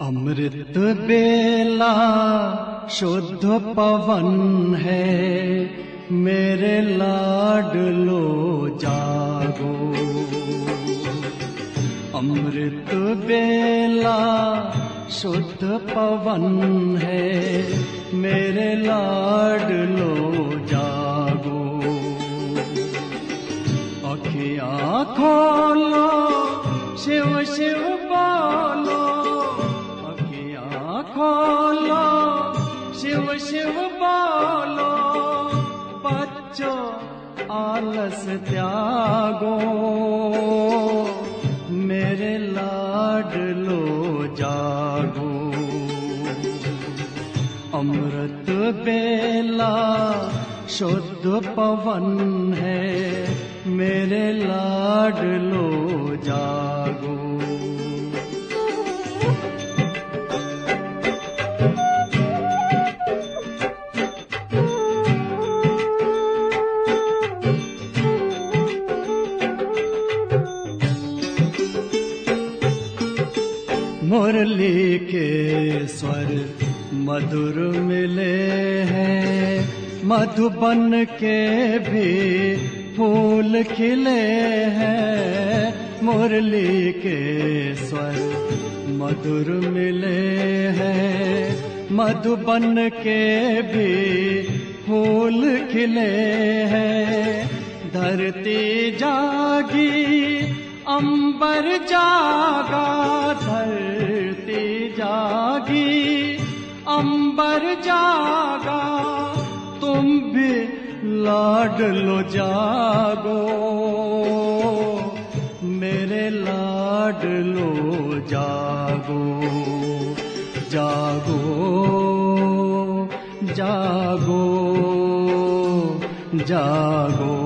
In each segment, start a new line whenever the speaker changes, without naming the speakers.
अमृत बेला शुद्ध पवन है, मेरे लाडलो जागो। अमृत बेला शुद्ध पवन है, मेरे लाडलो जागो। अखियाँ खोलो, शिव शिव बोलो, अखियाँ खोलो, शिव शिव बोलो। बच्चों आलस त्यागो, मेरे लाडलो जागो। अमृत बेला शुद्ध पवन है, मेरे लाडलो जागो। मुरली के स्वर मधुर मिले हैं, मधुबन के भी फूल खिले हैं। मुरली के स्वर मधुर मिले हैं, मधुबन के भी फूल खिले हैं। धरती जागी, अंबर जागा, धरती जागी, अंबर जागा। तुम भी लाडलो जागो, मेरे लाडलो जागो। जागो जागो जागो।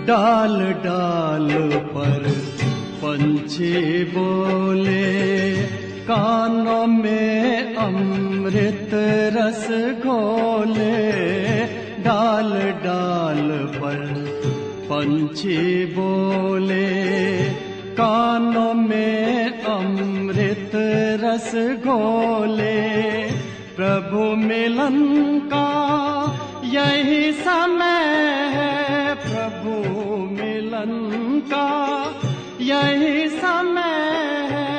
डाल डाल पर पंछी बोले, कानों में अमृत रस घोले। डाल डाल पर पंछी बोले, कानों में अमृत रस घोले। प्रभु मिलन का यही समय है, प्रभु मिलन का यही समय है।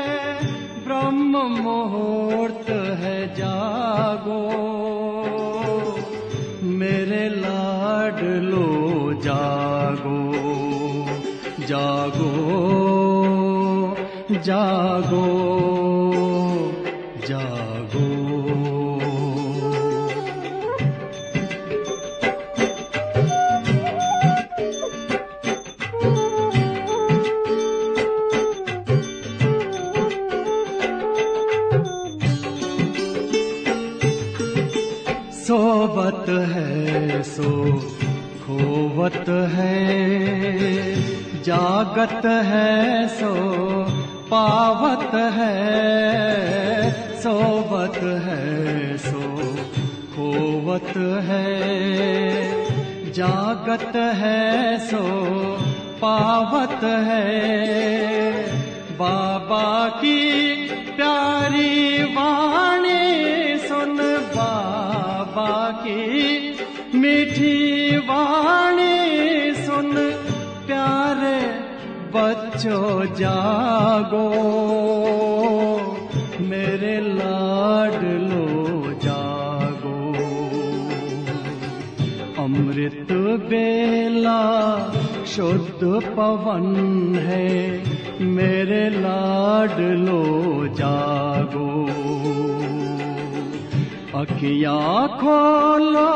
ब्रह्म मुहूर्त है, जागो, मेरे लाडलो जागो। जागो जागो जागो। सोवत है सो खोवत है, जागत है सो पावत है। सोवत है सो खोवत है, जागत है सो पावत है। बाबा की प्यारी वाणी सुन, बाबा की मीठी वाणी सुन। प्यारे बच्चों जागो, मेरे लाडलो जागो। अमृत बेला शुद्ध पवन है, मेरे लाडलो जागो। अखियाँ खोलो,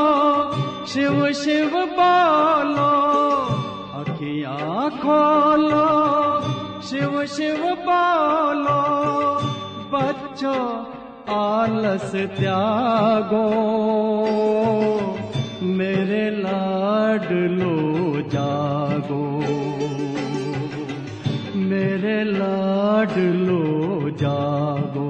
शिव शिव बोलो, अखियाँ खोलो, शिव शिव बोलो। बच्चों आलस त्यागो, मेरे लाडलो जागो। मेरे लाडलो जागो।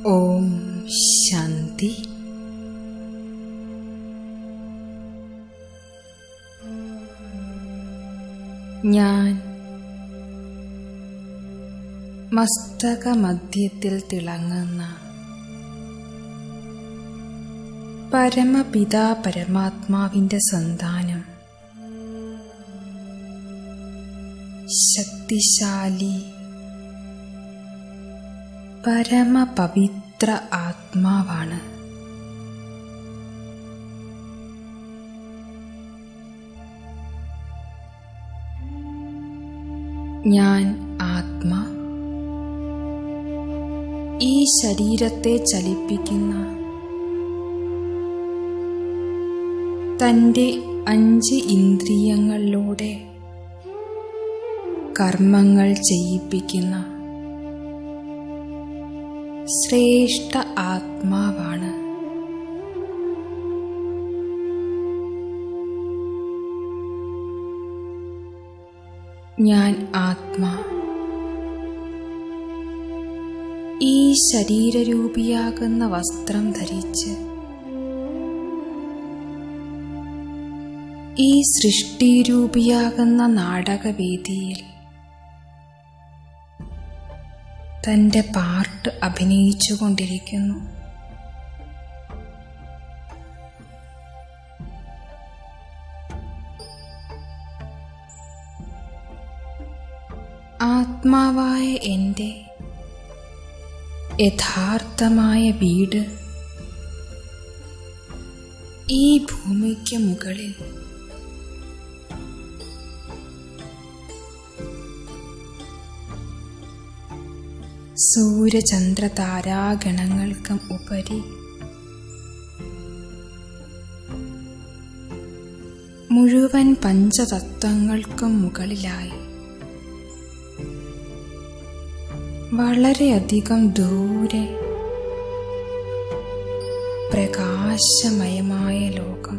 ഓം ശാന്തി. ഞാൻ മസ്തകമധ്യത്തിൽ തിളങ്ങുന്ന പരമപിതാ പരമാത്മാവിന്റെ സന്താനം, ശക്തിശാലി പരമപവിത്ര ആത്മാവാണ്. ഞാൻ ആത്മ ഈ ശരീരത്തെ ചലിപ്പിക്കുന്ന തൻ്റെ 5 ഇന്ദ്രിയങ്ങളിലൂടെ കർമ്മങ്ങൾ ചെയ്യിപ്പിക്കുന്ന ശ്രേഷ്ഠ ആത്മാവാണ്. ഞാൻ ആത്മാ ഈ ശരീരരൂപിയാകുന്ന വസ്ത്രം ധരിച്ച് ഈ സൃഷ്ടിരൂപിയാകുന്ന നാടകവേദിയിൽ തൻ്റെ പാർട്ട് അഭിനയിച്ചുകൊണ്ടിരിക്കുന്നു. ആത്മാവായ എൻ്റെ യഥാർത്ഥമായ വീട് ഈ ഭൂമിക്ക് മുകളിൽ സൂര്യചന്ദ്ര താരാഗണങ്ങൾക്കും ഉപരി മുഴുവൻ പഞ്ചതത്വങ്ങൾക്കും മുകളിലായി വളരെയധികം ദൂരെ പ്രകാശമയമായ ലോകം,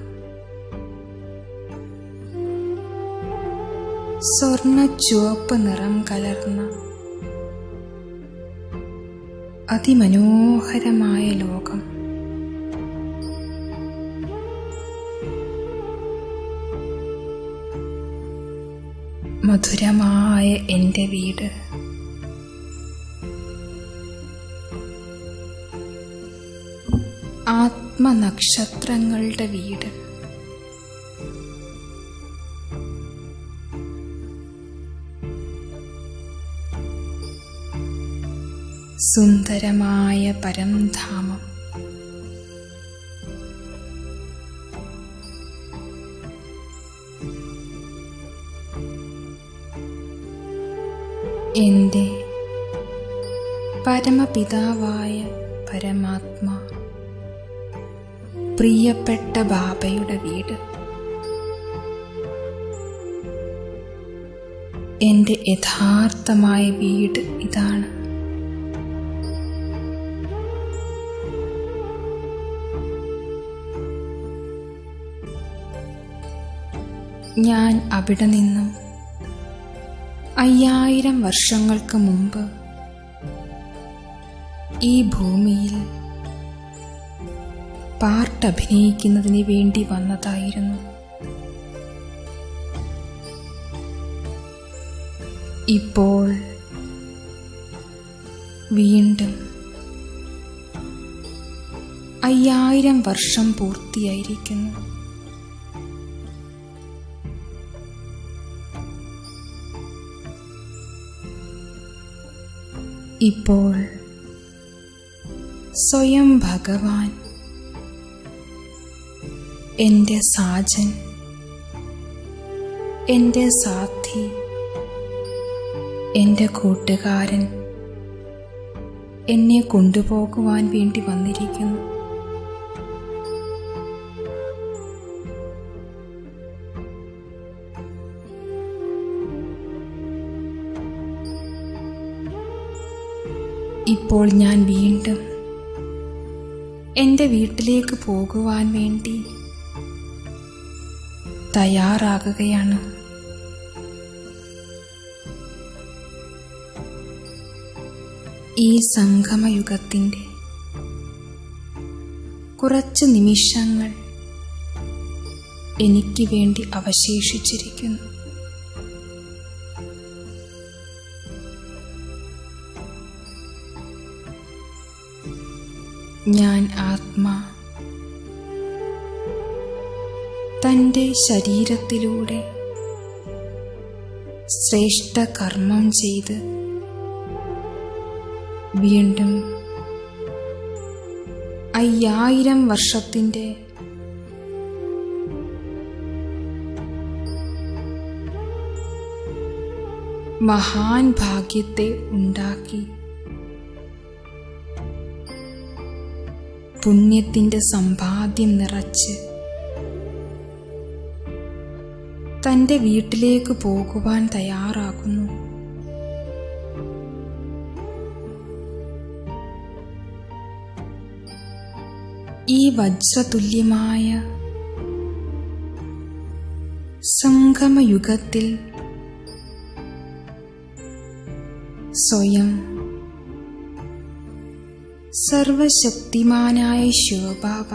സ്വർണ്ണ ചുവപ്പ് നിറം കലർന്ന അതിമനോഹരമായ ലോകം, മധുരമായ എൻ്റെ വീട്, ആത്മനക്ഷത്രങ്ങളുടെ വീട്, സുന്ദരമായ പരംധാമം, എൻ്റെ പരമപിതാവായ പരമാത്മാ പ്രിയപ്പെട്ട ബാബയുടെ വീട്, എൻ്റെ യഥാർത്ഥമായ വീട് ഇതാണ്. ഞാൻ അവിടെ നിന്നും 5000 വർഷങ്ങൾക്ക് മുമ്പ് ഈ ഭൂമിയിൽ പാർട്ട് അഭിനയിക്കുന്നതിന് വേണ്ടി വന്നതായിരുന്നു. ഇപ്പോൾ വീണ്ടും 5000 വർഷം പൂർത്തിയായിരിക്കുന്നു. ഇപ്പോൾ സ്വയം ഭഗവാൻ എൻ്റെ സാജൻ, എൻ്റെ സാഥി, എൻ്റെ കൂട്ടുകാരൻ എന്നെ കൊണ്ടുപോകുവാൻ വേണ്ടി വന്നിരിക്കുന്നു. ഇപ്പോൾ ഞാൻ വീണ്ടും എൻ്റെ വീട്ടിലേക്ക് പോകുവാൻ വേണ്ടി തയ്യാറാകുകയാണ്. ഈ സംഗമയുഗത്തിൻ്റെ കുറച്ച് നിമിഷങ്ങൾ എനിക്ക് വേണ്ടി അവശേഷിച്ചിരിക്കുന്നു. ഞാൻ ആത്മാ തൻ്റെ ശരീരത്തിലൂടെ ശ്രേഷ്ഠ കർമ്മം ചെയ്ത് വീണ്ടും 5000 വർഷത്തിൻ്റെ മഹാൻ ഭാഗ്യത്തെ ഉണ്ടാക്കി പുണ്യത്തിൻ്റെ സമ്പാദ്യം നിറച്ച് തൻ്റെ വീട്ടിലേക്ക് പോകുവാൻ തയ്യാറാകുന്നു. ഈ വജ്രതുല്യമായ സംഗമയുഗത്തിൽ സ്വയം സർവശക്തിമാനായ ശിവബാബ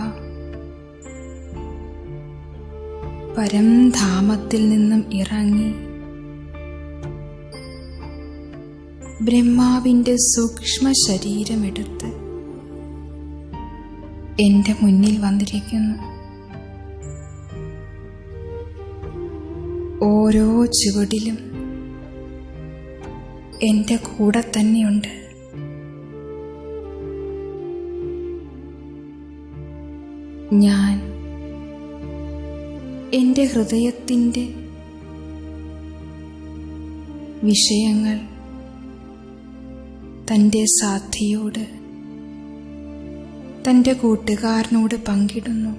പരംധാമത്തിൽ നിന്നും ഇറങ്ങി ബ്രഹ്മാവിൻ്റെ സൂക്ഷ്മ ശരീരമെടുത്ത് എൻ്റെ മുന്നിൽ വന്നിരിക്കുന്നു. ഓരോ ചുവടിലും എൻ്റെ കൂടെ തന്നെയുണ്ട്. ഞാൻ എൻ്റെ ഹൃദയത്തിൻ്റെ വിഷയങ്ങൾ തൻ്റെ സാഥിയോട്, തൻ്റെ കൂട്ടുകാരനോട് പങ്കിടുന്നു.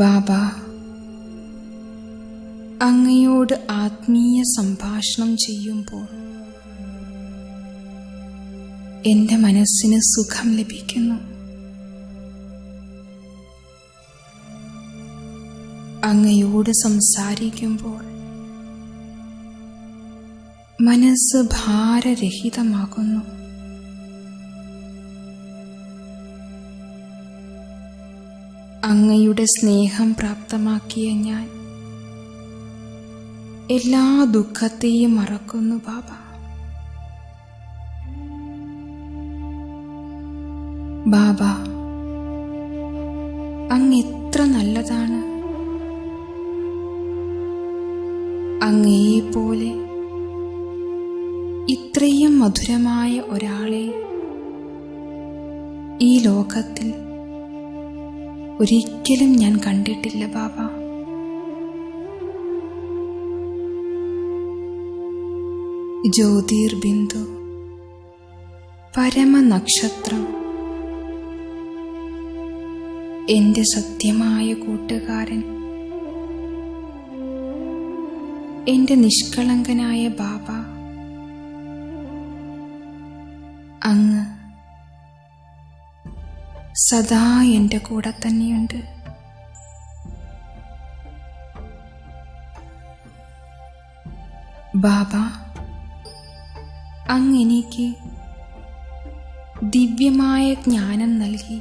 ബാബ അങ്ങയോട് ആത്മീയ സംഭാഷണം ചെയ്യുമ്പോൾ എൻ്റെ മനസ്സിന് സുഖം ലഭിക്കുന്നു. അങ്ങയോട് സംസാരിക്കുമ്പോൾ മനസ്സ് ഭാരരഹിതമാകുന്നു. അങ്ങയുടെ സ്നേഹം പ്രാപ്തമാക്കിയ ഞാൻ എല്ലാ ദുഃഖത്തെയും മറക്കുന്നു ബാബ. ബാബ അങ്ങ് എത്ര നല്ലതാണ്. അങ്ങയെപ്പോലെ ഇത്രയും മധുരമായ ഒരാളെ ഈ ലോകത്തിൽ ഒരിക്കലും ഞാൻ കണ്ടിട്ടില്ല ബാബ. ജ്യോതിർബിന്ദു, പരമനക്ഷത്രം, എൻ്റെ സത്യമായ കൂട്ടുകാരൻ, എൻ്റെ നിഷ്കളങ്കനായ ബാബ, അങ്ങ് സദാ എൻ്റെ കൂടെ തന്നെയുണ്ട്. ബാബ അങ്ങ് എനിക്ക് ദിവ്യമായ ജ്ഞാനം നൽകി,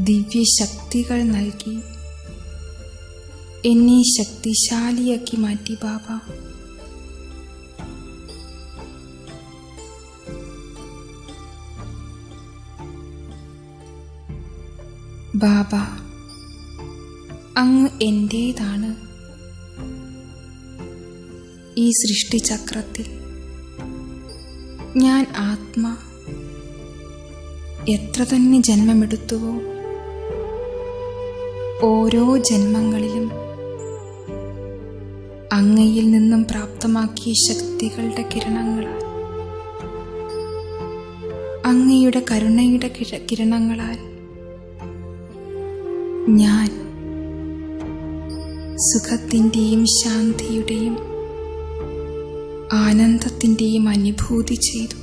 ദിവ്യശക്തികൾ നൽകി, എന്നെ ശക്തിശാലിയാക്കി മാറ്റി ബാബ. ബാബ അങ്ങ് എൻ്റേതാണ്. ഈ സൃഷ്ടിചക്രത്തിൽ ഞാൻ ആത്മാ എത്ര തന്നെ ജന്മമെടുത്തുവോ ഓരോ ജന്മങ്ങളിലും അങ്ങയിൽ നിന്നും പ്രാപ്തമാക്കിയ ശക്തികളുടെ കിരണങ്ങളാൽ, അങ്ങയുടെ കരുണയുടെ കിരണങ്ങളാൽ ഞാൻ സുഖത്തിൻ്റെയും ശാന്തിയുടെയും ആനന്ദത്തിൻ്റെയും അനുഭൂതി ചെയ്തു.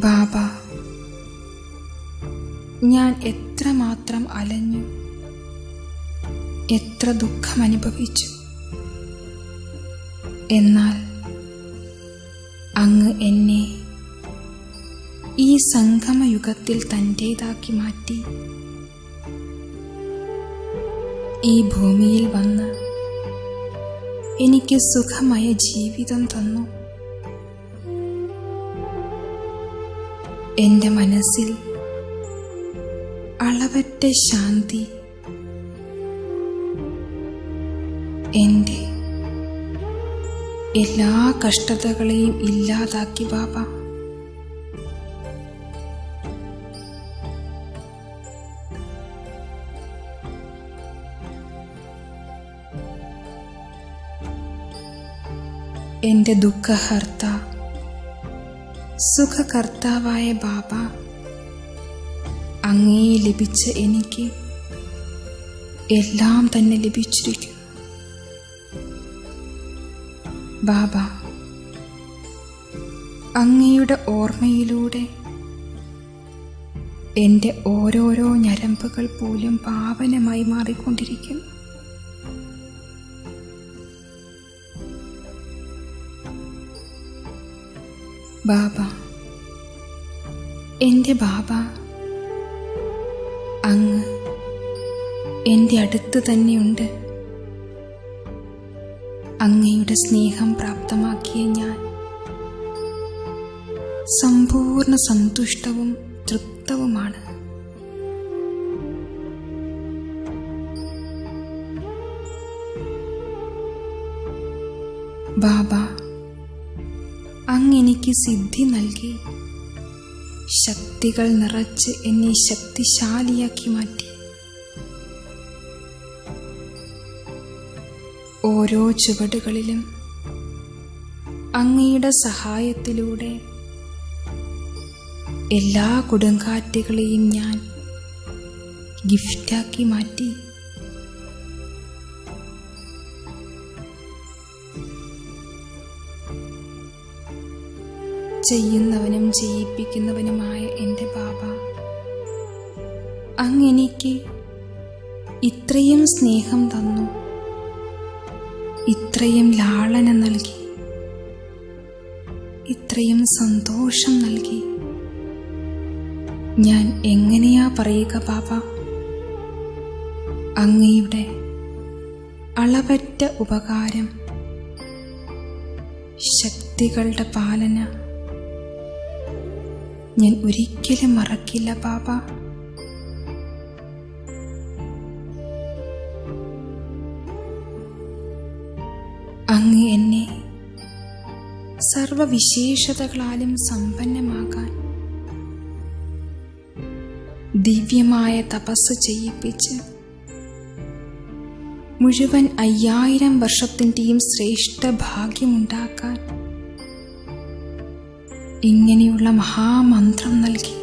ബാബ ഞാൻ എത്രമാത്രം അലഞ്ഞു, എത്ര ദുഃഖമനുഭവിച്ചു. എന്നാൽ അങ്ങ് എന്നെ ഈ സംഗമയുഗത്തിൽ തൻ്റേതാക്കി മാറ്റി ഈ ഭൂമിയിൽ വന്ന് എനിക്ക് സുഖമായ ജീവിതം തന്നു. എൻ്റെ മനസ്സിൽ അളവറ്റ ശാന്തി, എൻ്റെ എല്ലാ കഷ്ടതകളെയും ഇല്ലാതാക്കി ബാബ. എൻ്റെ ദുഃഖഹർത്ത, സുഖകർത്താവായ ബാബ, അങ്ങയെ ലഭിച്ച എനിക്ക് എല്ലാം തന്നെ ലഭിച്ചിരിക്കുന്നു. ബാബ, അങ്ങയുടെ ഓർമ്മയിലൂടെ എൻ്റെ ഓരോരോ ഞരമ്പുകൾ പോലും പാവനമായി മാറിക്കൊണ്ടിരിക്കുന്നു. ബാബ, എൻ്റെ ബാബ, അങ്ങ് എൻ്റെ അടുത്ത് തന്നെയുണ്ട്. അങ്ങയുടെ സ്നേഹം പ്രാപ്തമാക്കിയ ഞാൻ സമ്പൂർണ്ണ സന്തുഷ്ടവും തൃപ്തവുമാണ്. ബാബ, അങ്ങെനിക്ക് സിദ്ധി നൽകി ശക്തികൾ നിറച്ച് എന്നെ ശക്തിശാലിയാക്കി മാറ്റി. ഓരോ ചുവടുകളിലും അങ്ങയുടെ സഹായത്തിലൂടെ എല്ലാ കൊടുങ്കാറ്റുകളെയും ഞാൻ ഗിഫ്റ്റാക്കി മാറ്റി. ചെയ്യുന്നവനും ചെയ്യിപ്പിക്കുന്നവനുമായ എൻ്റെ ബാബ, അങ്ങെനിക്ക് ഇത്രയും സ്നേഹം തന്നു, ഇത്രയും ലാളന നൽകി, ഇത്രയും സന്തോഷം നൽകി. ഞാൻ എങ്ങനെയാ പറയുക ബാബ? അങ്ങയുടെ അളവറ്റ ഉപകാരം, ശക്തികളുടെ പാലന ഞാൻ ഒരിക്കലും മറക്കില്ല ബാബ. അങ്ങ് എന്നെ സർവവിശേഷതകളാലും സമ്പന്നമാകാൻ ദിവ്യമായ തപസ് ചെയ്യിപ്പിച്ച് മുഴുവൻ 5000 വർഷത്തിൻ്റെയും ശ്രേഷ്ഠ ഭാഗ്യമുണ്ടാക്കാൻ ഇങ്ങനെയുള്ള മഹാമന്ത്രം നൽകി.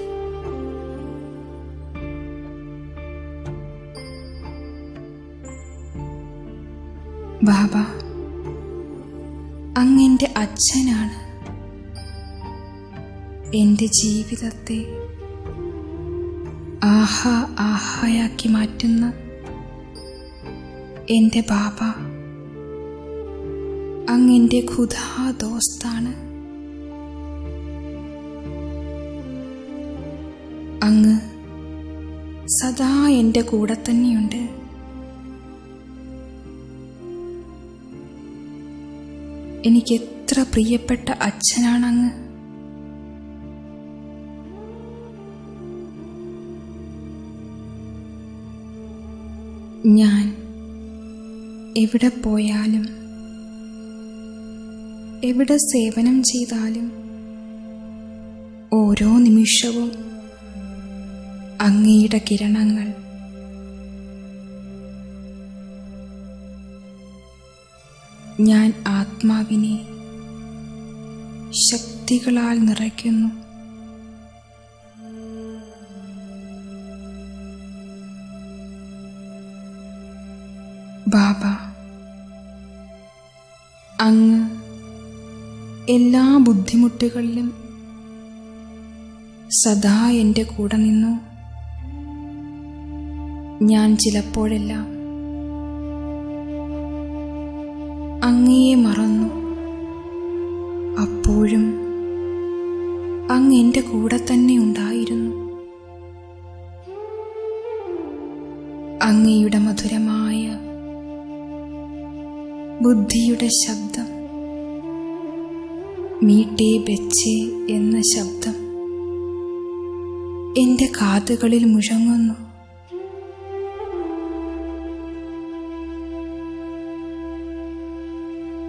ബാബ, അങ്ങെൻ്റെ അച്ഛനാണ്. എൻ്റെ ജീവിതത്തെ ആഹായാക്കി മാറ്റുന്ന എൻ്റെ ബാബ, അങ്ങെൻ്റെ ഖുദാ ദോസ്താണ്. അങ്ങ് സദാ എൻ്റെ കൂടെ തന്നെയുണ്ട്. എനിക്ക് എത്ര പ്രിയപ്പെട്ട അച്ഛനാണങ്ങ്. ഞാൻ എവിടെ പോയാലും എവിടെ സേവനം ചെയ്താലും ഓരോ നിമിഷവും അങ്ങയുടെ കിരണങ്ങൾ ഞാൻ ആത്മാവിനെ ശക്തികളാൽ നിറയ്ക്കുന്നു. ബാബ, അങ്ങ് എല്ലാ ബുദ്ധിമുട്ടുകളിലും സദാ എൻ്റെ കൂടെ നിന്നു. ഞാൻ ചിലപ്പോഴെല്ലാം അങ്ങയെ മറന്നു. അപ്പോഴും അങ്ങ് എൻ്റെ കൂടെ തന്നെ ഉണ്ടായിരുന്നു. അങ്ങയുടെ മധുരമായ ബുദ്ധിയുടെ ശബ്ദം, മീട്ടേ ബെച്ചേ എന്ന ശബ്ദം എൻ്റെ കാതുകളിൽ മുഴങ്ങുന്നു.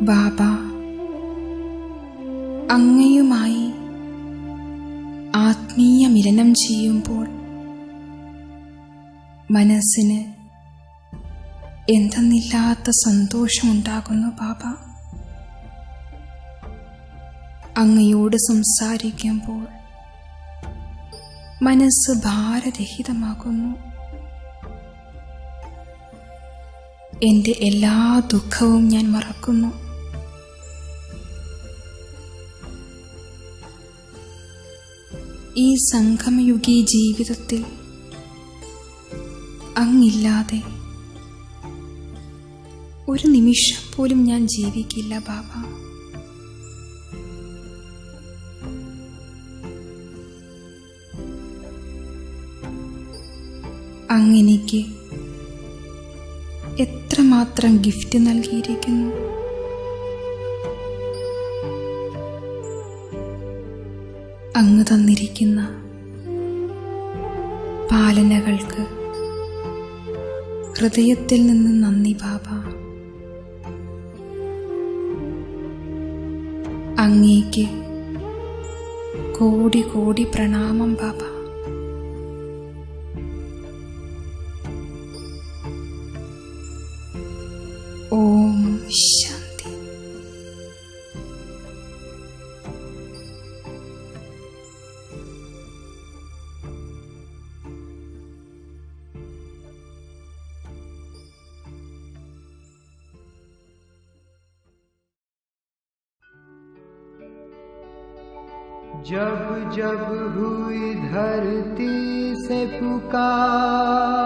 ബാബ, അങ്ങയുമായി ആത്മീയ മിലനം ചെയ്യുമ്പോൾ മനസ്സിന് എന്തെന്നില്ലാത്ത സന്തോഷമുണ്ടാകുന്നു. ബാബ, അങ്ങയോട് സംസാരിക്കുമ്പോൾ മനസ്സ് ഭാരരഹിതമാകുന്നു. എൻ്റെ എല്ലാ ദുഃഖവും ഞാൻ മറക്കുന്നു. ഈ സംഗമയുഗീ ജീവിതത്തിൽ അങ്ങില്ലാതെ ഒരു നിമിഷം പോലും ഞാൻ ജീവിക്കില്ല. ബാബ, അങ്ങെനിക്ക് എത്രമാത്രം ഗിഫ്റ്റ് നൽകിയിരിക്കുന്നു. അങ്ങ് തന്നിരിക്കുന്ന പാലനകൾക്ക് ഹൃദയത്തിൽ നിന്ന് നന്ദി ബാബ. അങ്ങേക്ക് കോടി കോടി പ്രണാമം ബാബ. ഓം ശാന്തി.
जब जब हुई धरती से पुकार,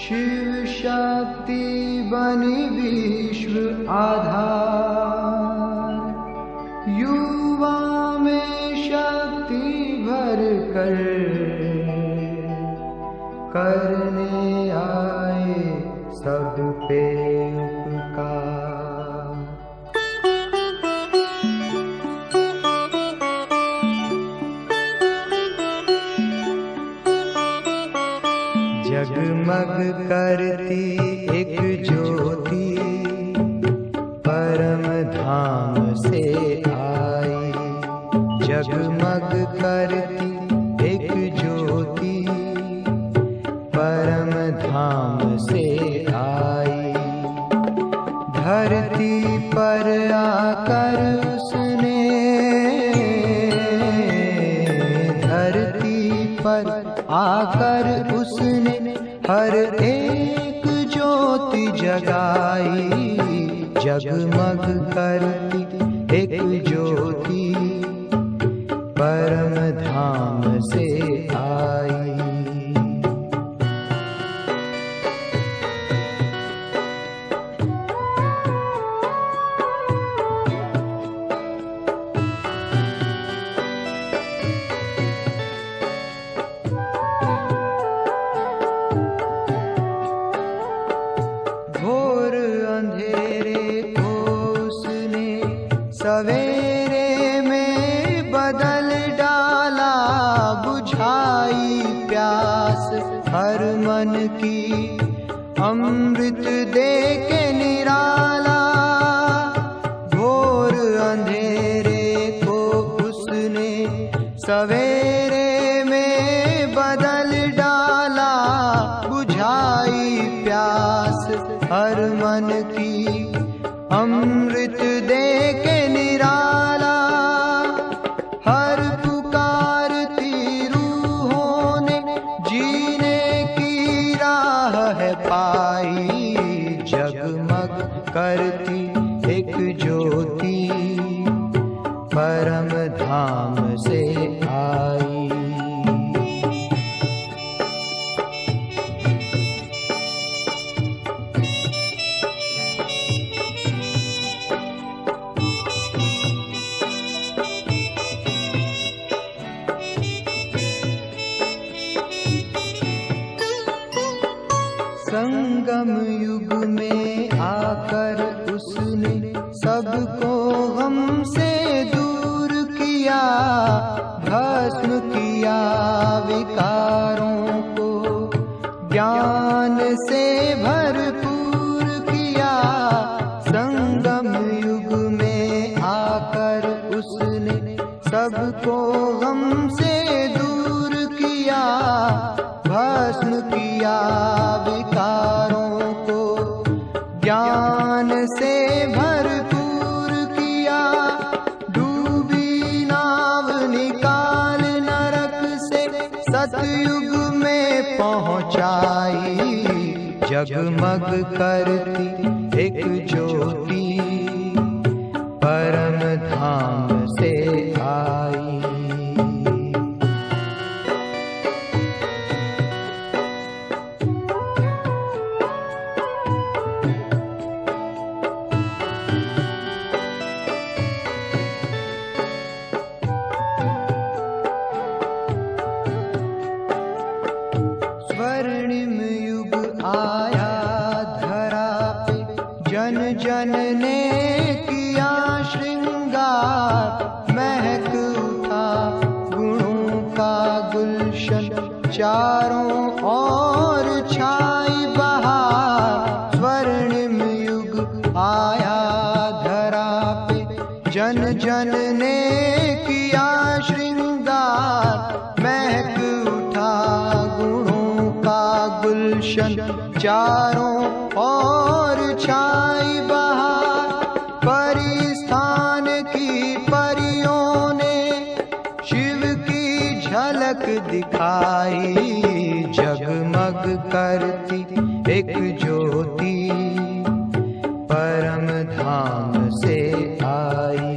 शिव शक्ति बनी विश्व आधार। युवा में शक्ति भर कर करने आए सब पे उपकार। जगमग करती एक ज्योति परम धाम से आई। जगमग करती एक ज्योति परम धाम से आई। धरती पर आकर उसने, धरती पर आकर उसने हर एक ज्योति जगाई। जगमग करती एक ज्योति परम धाम से आई। सवेरे में बदल डाला, बुझाई प्यास हर मन की, अमृत दे के निराला। घोर अंधेरे को उसने सवेरे में बदल डाला, बुझाई प्यास हर मन की, अमृत दे के निराला। हर पुकारती रूहों ने जीने की राह है पाई। जगमग करती एक ज्योति परम धाम से आई। संगम युग में आकर उसने सबको हमसे दूर किया, भस्म किया विकारों को, ज्ञान से भरपूर किया। संगम युग में आकर उसने सबको हमसे दूर किया, भस्म किया विकारों को, ज्ञान से भरपूर किया। डूबी नाव निकाल नरक से सतयुग में पहुंचाई, जगमग करती एक ज्योति परम धाम से आई। स्वर्णिम युग आया धरा पे, जन जन ने किया श्रृंगार, महक उठा गुणों का गुलशन, चारों ओर छाई बहार। स्वर्णिम युग आया धरा पे, जन जन ने किया श्रृंगार, महक उठा गुणों का गुलशन, चारों ओर छाई बहार। परिस्थान की परियों ने शिव की झलक दिखाई, जगमग करती एक ज्योति परम धाम से आई।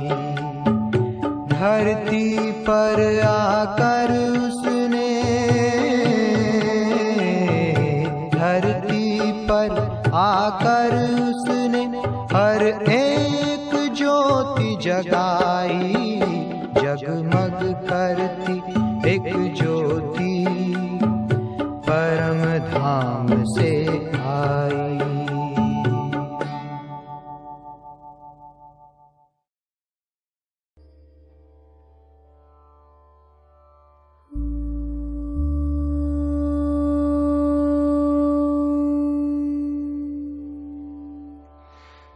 धरती पर आकर उसने, धरती पर आकर उसने हर एक ज्योति जगाई, जगमग करती एक ज्योति परम धाम से आई।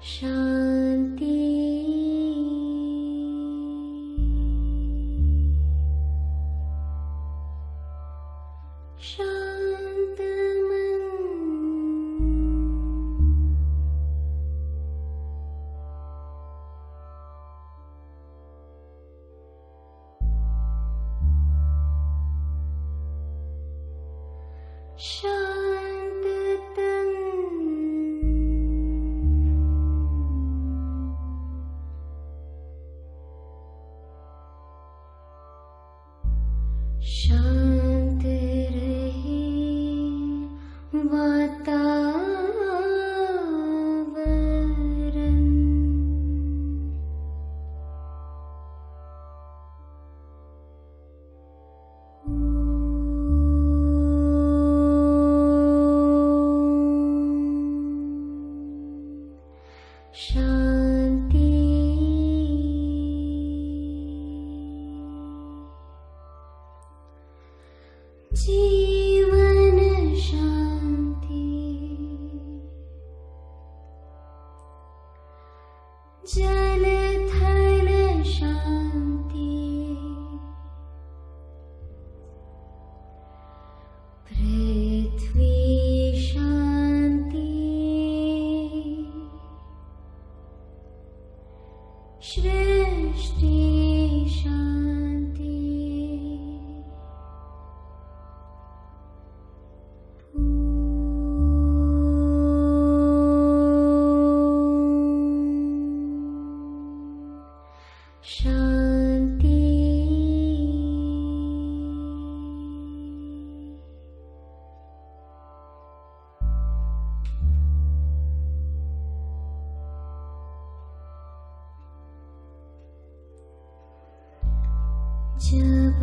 शांति शांत मन, शांत तन, शांत रहे वातावरण, शांति जीवन शांति, जल थल शांति, पृथ्वी शांति, सृष्टि शांति। शांति जब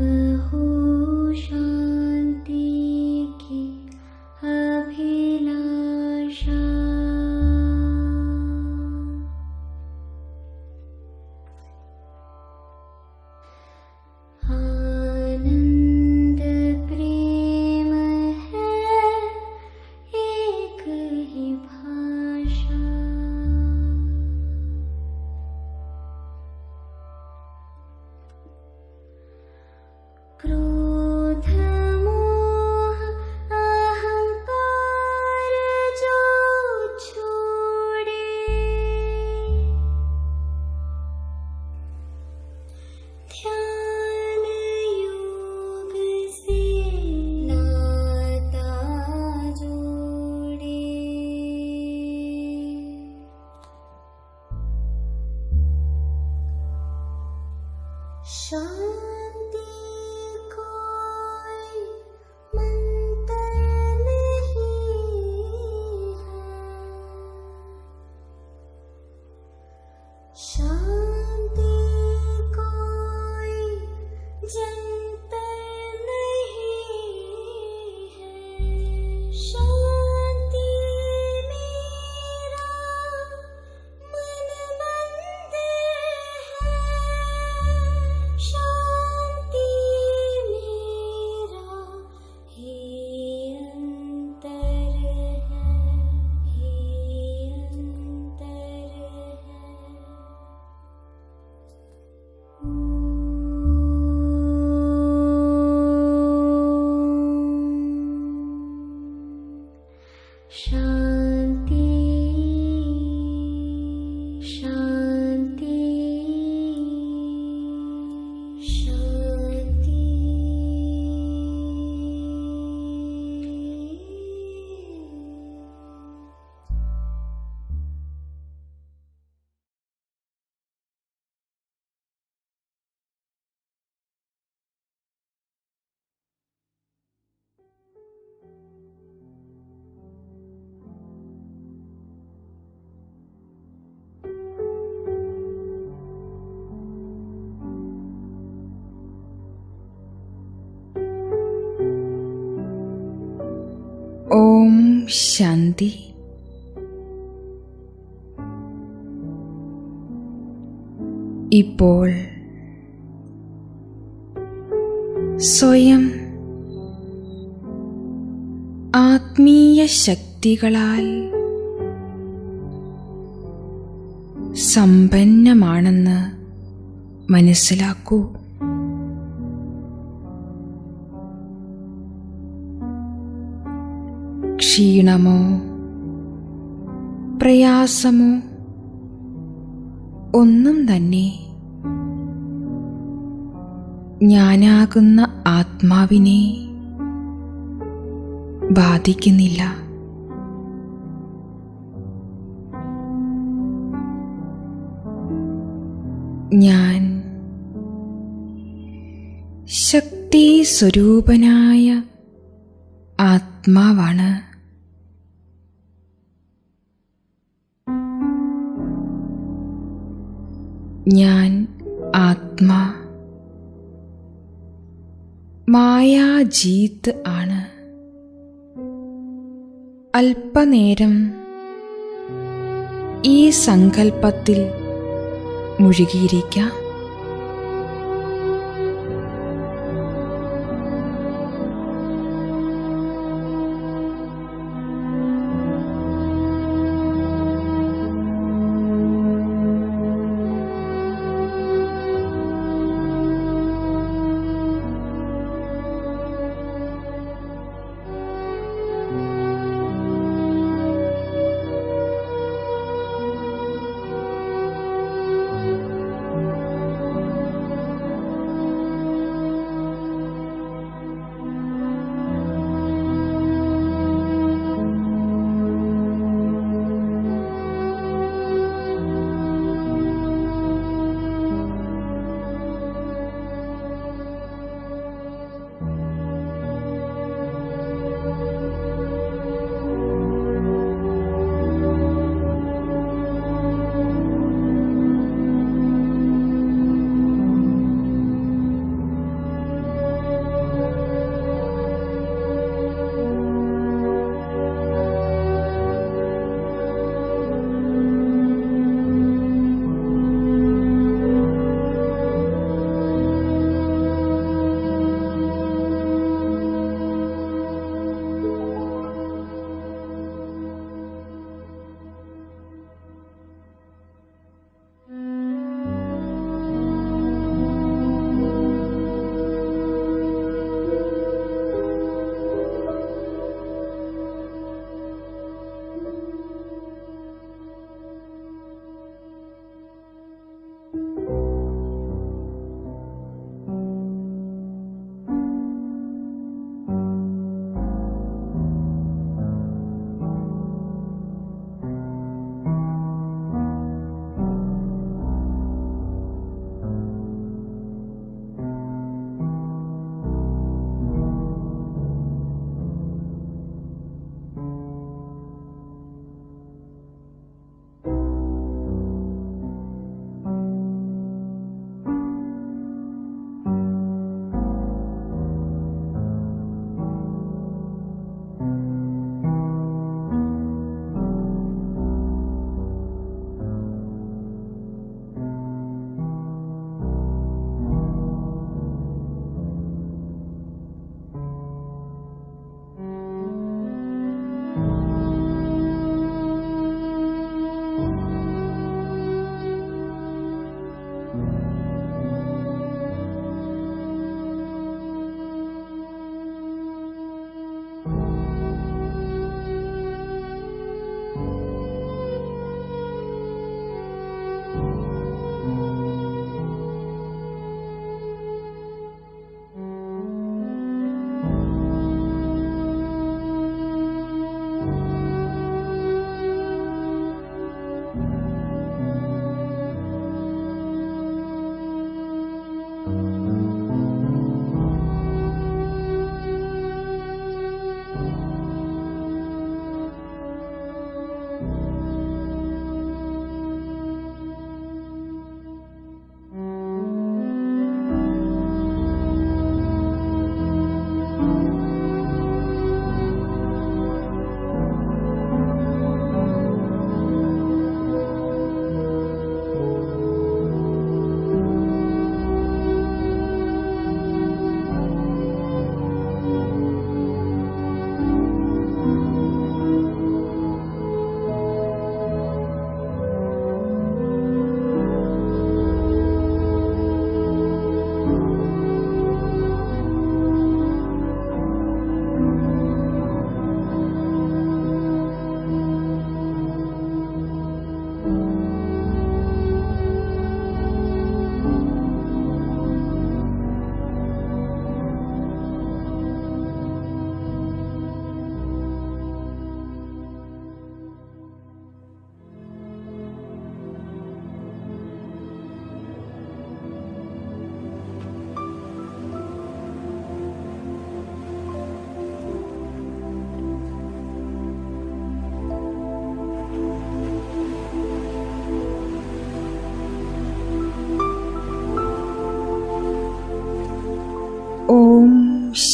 हो शांति की अभिलाषा, शांति शांति शांति।
ഓം ശാന്തി. ഇപ്പോൾ സ്വയം ആത്മീയ ശക്തികളാൽ സമ്പന്നമാണെന്ന് മനസ്സിലാക്കൂ. ക്ഷീണമോ പ്രയാസമോ ഒന്നും തന്നെ ഞാനാകുന്ന ആത്മാവിനെ ബാധിക്കുന്നില്ല. ഞാൻ ശക്തി സ്വരൂപനായ ആത്മാവാണ്. ഞാൻ ആത്മാ മായാജീത് ആണ്. അല്പനേരം ഈ സങ്കൽപ്പത്തിൽ മുഴുകിയിരിക്കാം.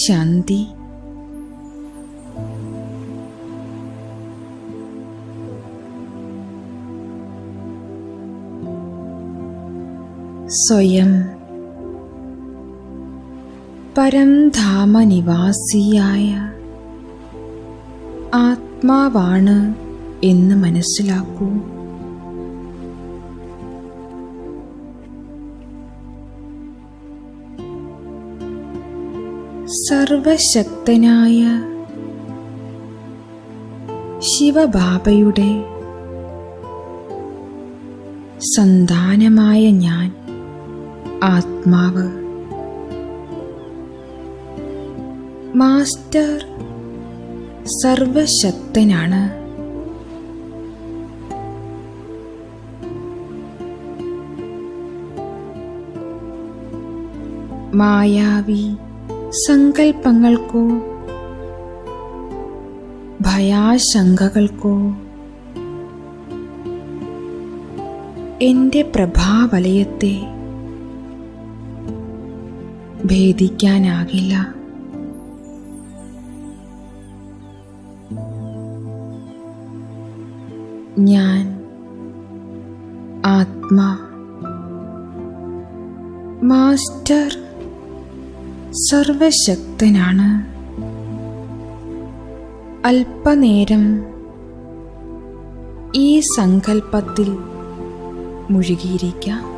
സർവശാന്തി. സ്വയം പരംധാമനിവാസിയായ ആത്മാവാണ് എന്ന് മനസ്സിലാക്കൂ. സർവശക്തനായ ശിവബാബയുടെ സന്താനമായ ഞാൻ ആത്മാവ്. മാസ്റ്റർ സർവശക്തനാണ്. മായാവി സങ്കൽപ്പങ്ങൾക്കോ ഭയാശങ്കകൾക്കോ എൻ്റെ പ്രഭാവലയത്തെ ഭേദിക്കാനാകില്ല. ഞാൻ ആത്മാ. മാസ്റ്റർ സർവശക്തനാണ്. അല്പനേരം ഈ സങ്കൽപ്പത്തിൽ മുഴുകിയിരിക്കാം.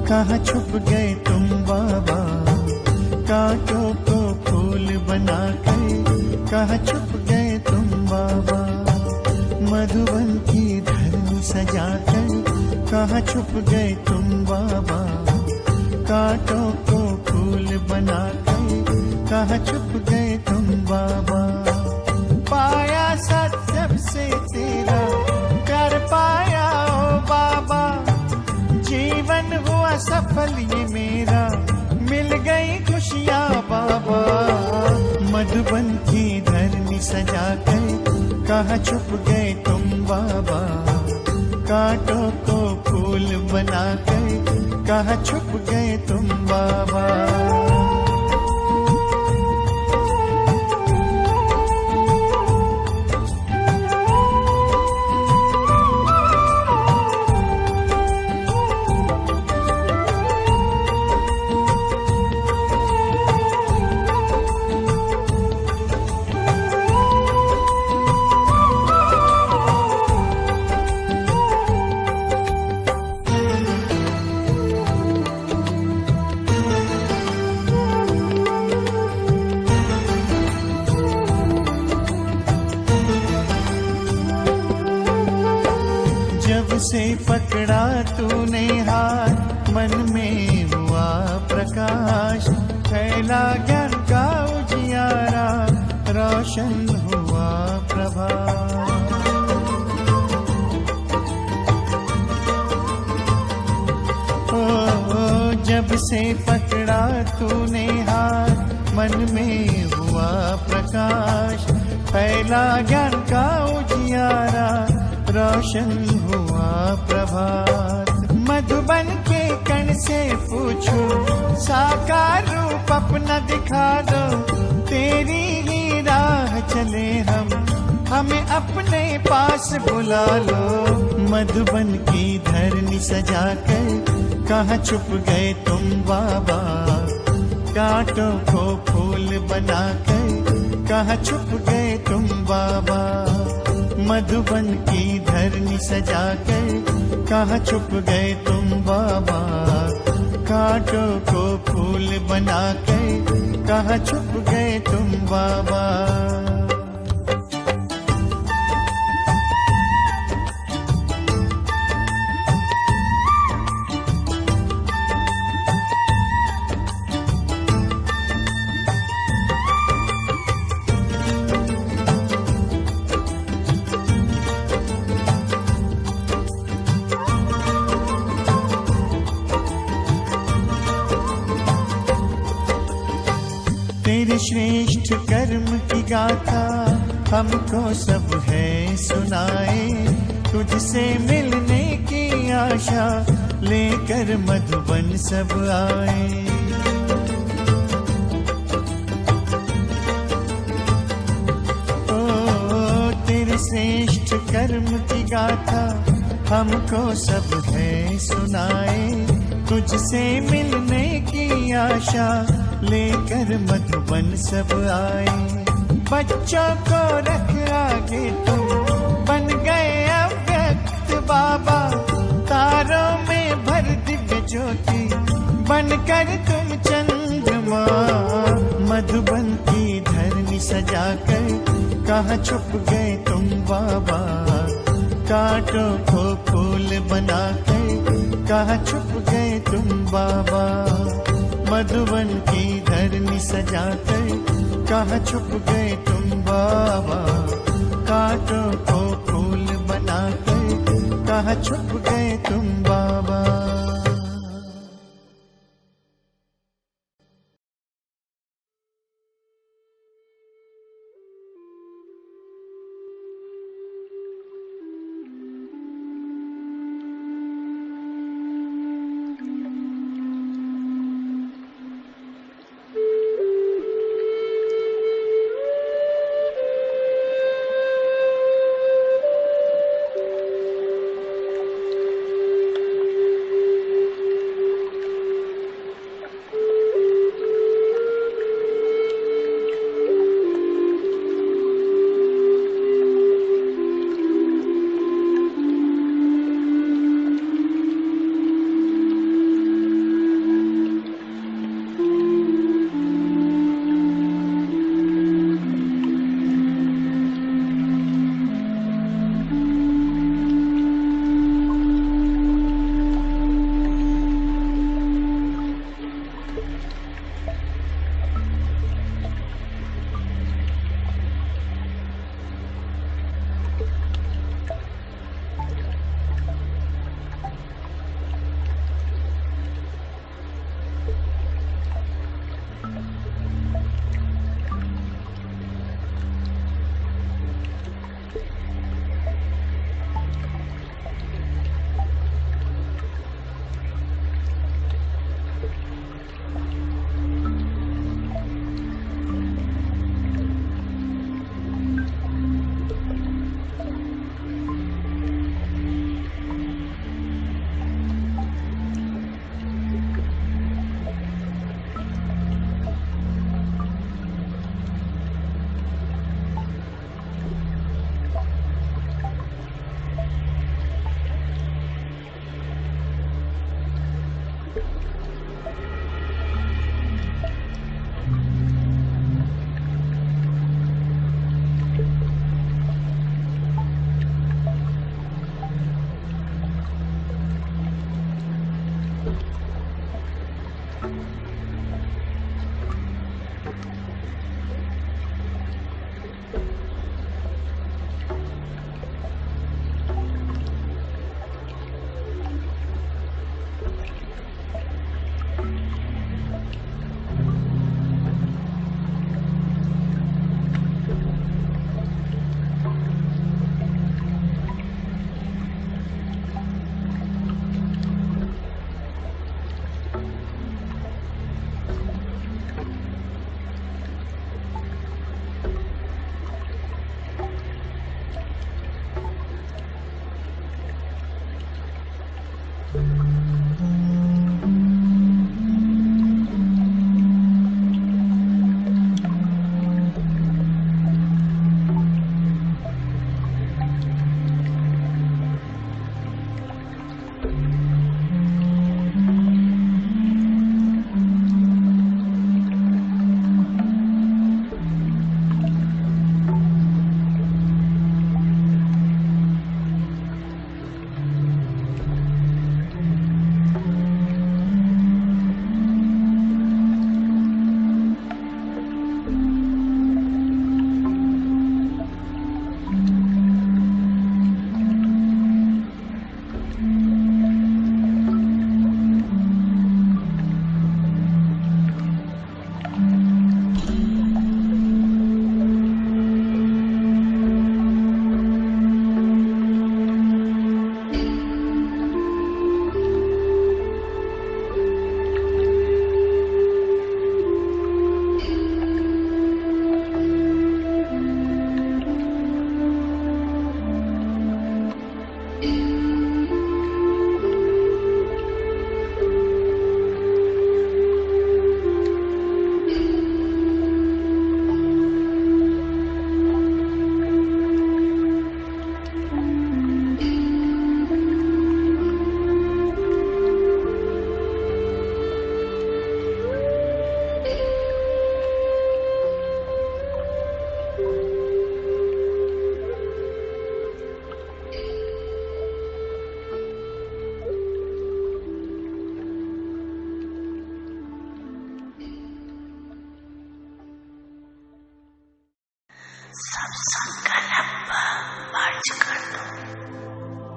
कहाँ छुप गए तुम बाबा, कांटों को फूल बनाकर कहाँ छुप गए तुम बाबा, मधुबन की धरनी सजाकर कहाँ छुप गए तुम बाबा, कांटों को फूल बनाकर कहाँ छुप गए तुम बाबा। पाया सत्य से तेरा कर पाया ओ बाबा, जीवन हुआ सफल ये मेरा, मिल गई खुशियाँ बाबा, मधुबन की धरनी सजाकर कहाँ छुप गए तुम बाबा, कांटों को फूल बनाकर कहाँ छुप गए तुम बाबा। से पकड़ा तूने हाथ, मन में हुआ प्रकाश, फैला ज्ञान का उजियारा, रोशन हुआ प्रभात। ओ जब से पकड़ा तूने हाथ, मन में हुआ प्रकाश, फैला ज्ञान का उजियारा, रोशन हुआ प्रभात। मधुबन के कण से पूछो, साकार रूप अपना दिखा दो, तेरी ही राह चले हम, हमें अपने पास बुला लो। मधुबन की धरनी सजाकर कहाँ छुप गए तुम बाबा, कांटों को फूल बनाकर कहाँ छुप गए तुम बाबा, मधुबन की धरनी सजाकर कहाँ छुप गए तुम बाबा, कांटों को फूल बनाकर कहाँ छुप गए तुम बाबा। तेरे श्रेष्ठ कर्म की गाथा हमको सब है सुनाए, तुझसे मिलने की आशा लेकर मधुबन सब आए। ओ तेरे श्रेष्ठ कर्म की गाथा हमको सब है सुनाए, तुझसे मिलने की आशा लेकर मधुबन सब आए। बच्चों को रख आगे तुम, बन गए अव्यक्त बाबा, तारों में भर दिव्य ज्योति, बनकर तुम चंद्रमा। मधुबन की धरनी सजाकर कहाँ छुप गए तुम बाबा, कांटों को फूल बनाकर कहाँ छुप गए तुम बाबा, मधुबन की धरनी सजाकर कहाँ छुप गए तुम बाबा, कांटों को फूल बनाकर कहाँ छुप गए तुम बाबा।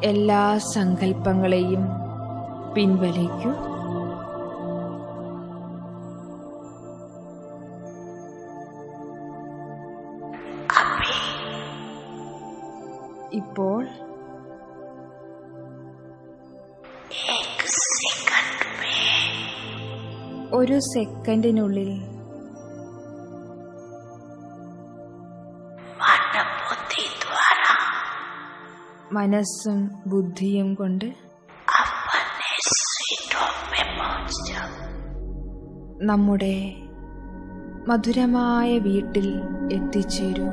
എല്ലാ സങ്കല്പങ്ങളെയും പിൻവലിക്കൂ. ഇപ്പോൾ ഒരു സെക്കൻഡിനുള്ളിൽ മനസ്സും ബുദ്ധിയും കൊണ്ട് നമ്മുടെ മധുരമായ വീട്ടിൽ എത്തിച്ചേരൂ.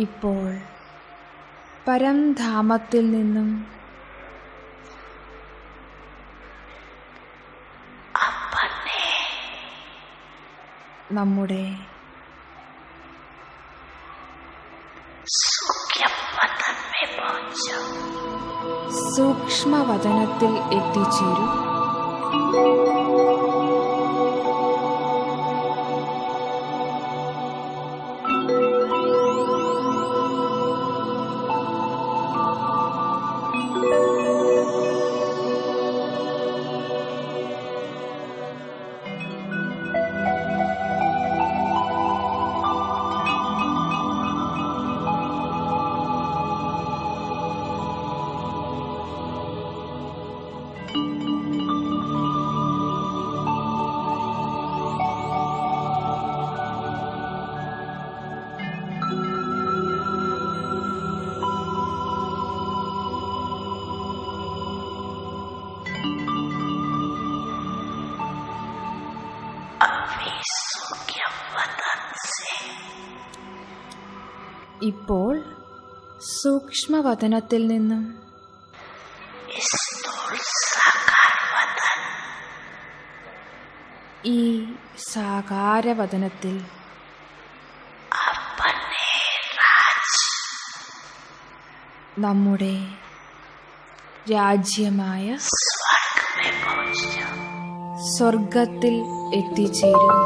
ഇപ്പോൾ പരംധാമത്തിൽ നിന്നും നമ്മുടെ സൂക്ഷ്മവതനത്തിൽ എത്തിച്ചേരൂ. ഇപ്പോൾ സൂക്ഷ്മവദനത്തിൽ നിന്നും ഈ സാകാരവദനത്തിൽ നമ്മുടെ രാജ്യമായ സ്വർഗത്തിൽ എത്തിച്ചേരും.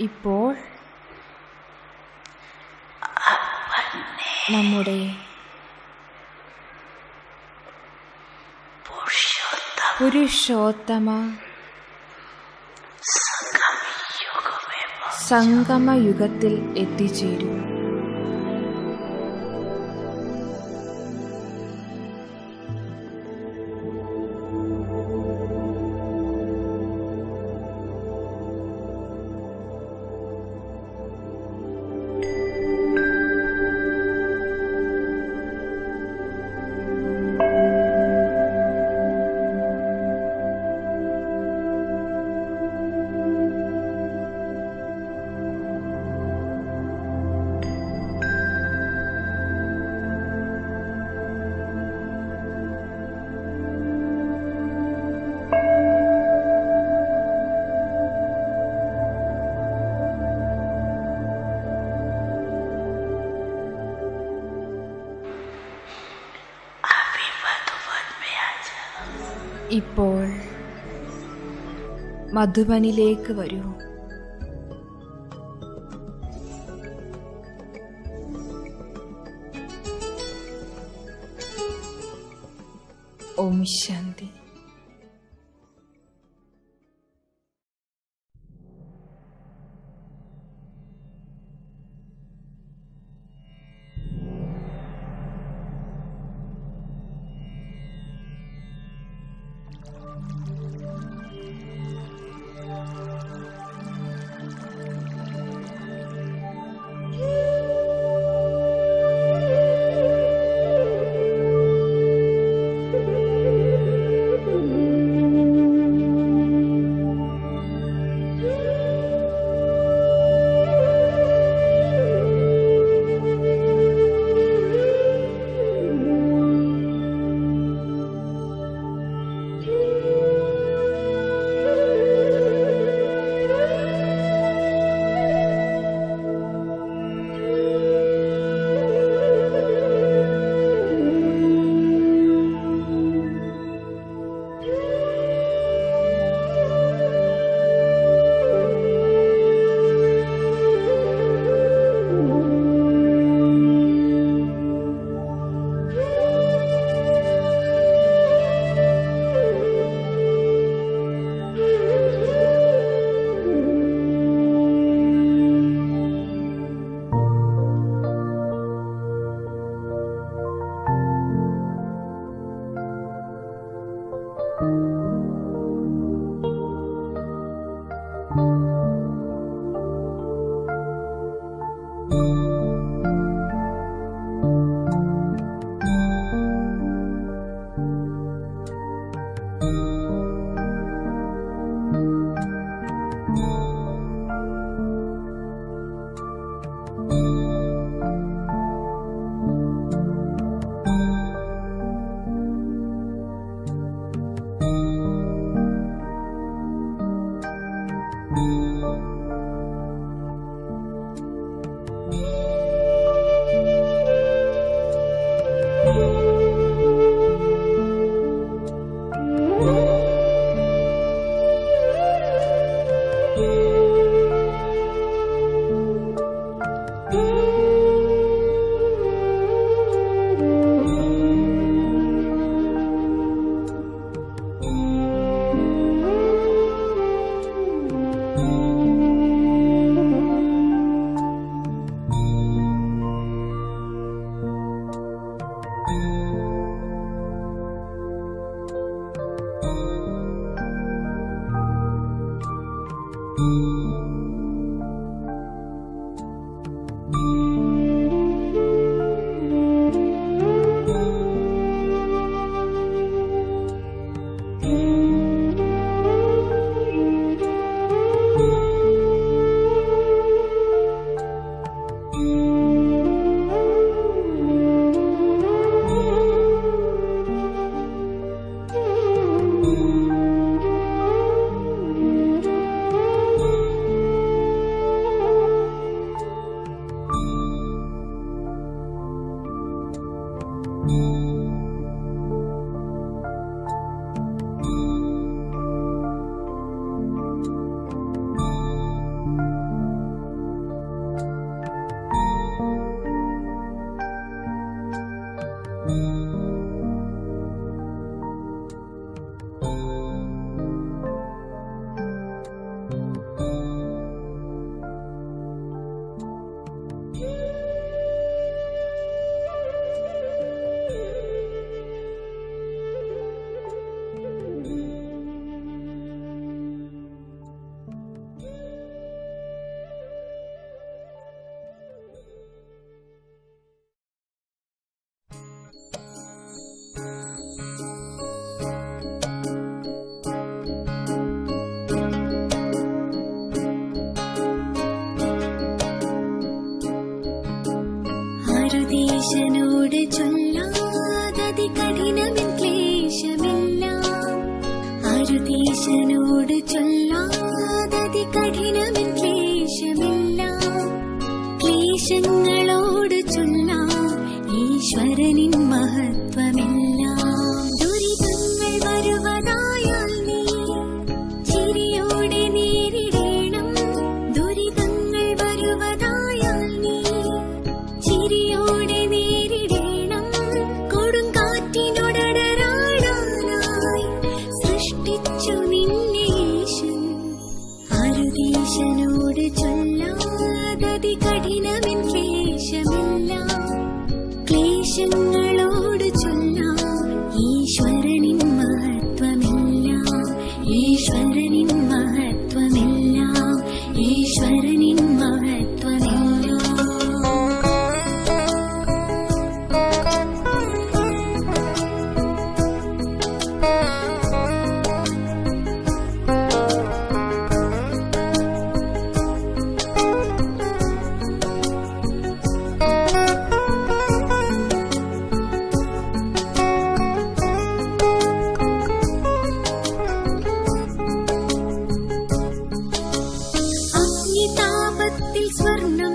ഇപ്പോൾ നമ്മുടെ പുരുഷോത്തമ സംഗമയുഗത്തിൽ എത്തിച്ചേരും. ഇപ്പോൾ മധുബനിലേക്ക് വരൂ. ഓം ശാന്തി.
ോട് ചൊല്ലാതതി കഠിനമിൻ ക്ലേശമെല്ലാം ആരുദേശനോട് ചൊല്ലാതതി കഠിനമിൻ ക്ലേശമെല്ലാം ക്ലേശങ്ങളോട് ചൊല്ലാം ഈശ്വരനിൻ മഹത്വമെല്ലാം ദുരിതങ്ങൾ വരുവതായാൽ നീ ചിരിയോടെ നേരിടേണം ദുരിതങ്ങൾ വരുവതായാൽ നീ ചിരിയോടെ നേരിടേണം കൊടുങ്കാറ്റിനോടടരാടാനായി സൃഷ്ടിച്ചു നിന്നെ യേശു ആരുദേശനോട് ചൊല്ലാതതി കഠിനമിൻ ക്ലേശമെല്ലാം ക്ലേശങ്ങളോട് ചൊല്ലാം ഈശ്വരനിൻ മഹത്വമെല്ലാം ഈശ്വരനിൻ മഹത്വമെല്ലാം ഈശ്വരനിൻ മഹത്വമെല്ലാം അഗ്നിതാപത്തിൽ സ്വർണം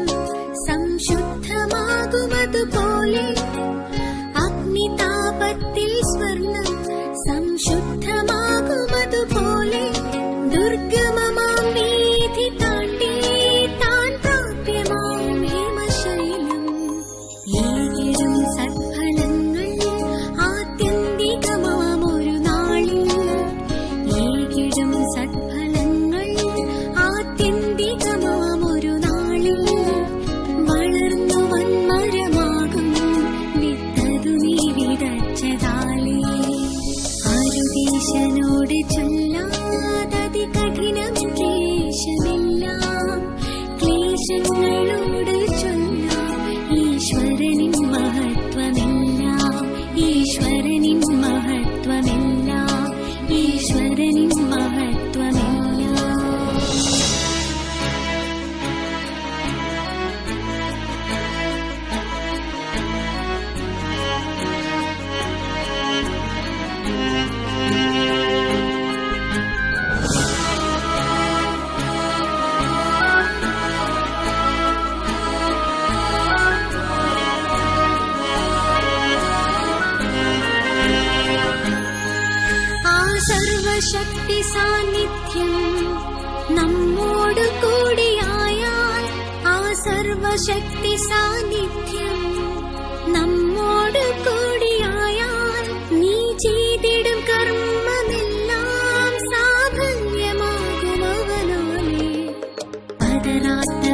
സംശുദ്ധമാകുമതുപോലെ അഗ്നിതാപത്തിൽ സ്വർണം സംശുദ്ധമാകുമതുപോലെ ദുർഗമമാം വീഥി താണ്ടി താൻ പ്രാപ്യമാം ഹേമശൈലം ഏകിടും സത്ഫലങ്ങൾ ആത്യന്തികമാം ഒരു നാളിൽ ഏകിടും സത്ഫലങ്ങൾ ആത്യന്തികമാം ഒരു നാളിൽ വളർന്നു വൻമരമാകും വിത്തതു നീ വിതച്ചതാലേ ആരുദേശനോട് ചൊല്ലാതതി കഠിനമിൻ ക്ലേശമെല്ലാം ക്ലേശങ്ങളോട് ചൊല്ലാം ഈശ്വരനിൻ മഹത്വമെല്ലാം ഈശ്വരനിൻ മഹത്വമെല്ലാം ഈശ്വരനിൻ മഹത്വമെല്ലാം ആ സർവശക്തി സാന്നിധ്യം നമ്മോട് കൂടിയായാൽ ആ സർവശക്തി സാന്നിധ്യം നമ്മോട് കൂടിയായാൽ നീ ചെയ്തിടും കർമ്മമെല്ലാം സാഫല്യമാകും അവനാലേ പതരാത്ത